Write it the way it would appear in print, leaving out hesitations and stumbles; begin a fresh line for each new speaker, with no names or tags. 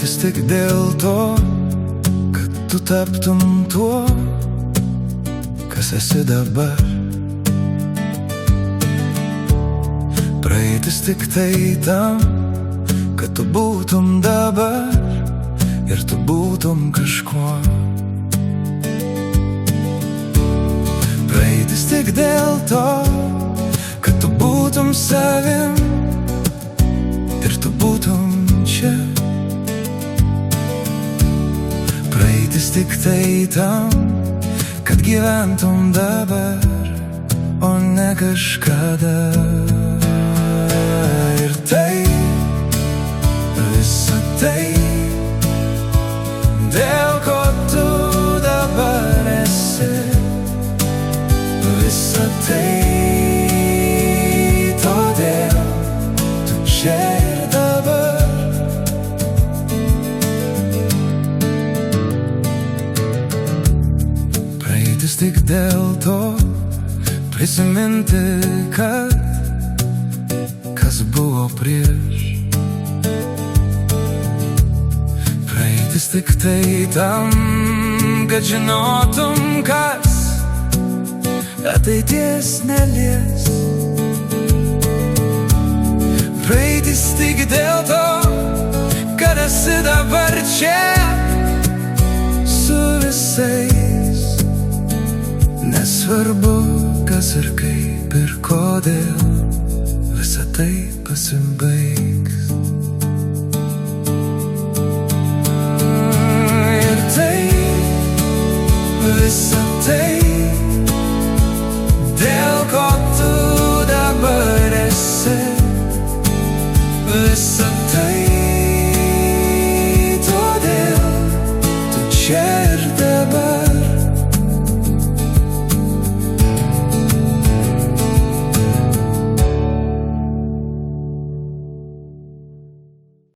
praeitis tik dėl to, kad tu taptum tuo, kas esi dabar. Praeitis tik tai tam, kad tu būtum dabar ir tu būtum kažkuo. Praeitis tik dėl to, kad tu būtum savim ir tu būtum čia. Praeitis tik tai tam, kad gyventum dabar, o ne kažkada. Ir tai, visa tai, dėl ko tu dabar esi. Visa tai, todėl tu čia ir dabar. Praeitis tik dėl to, prisiminti, kas buvo prieš. Praeitis tik tai tam, kad žinotum, kas ateities nelies. Praeitis tik dėl to, kad esi dabar čia su visais. Nesvarbu, kas ir kaip ir kodėl visa tai pasibaigs.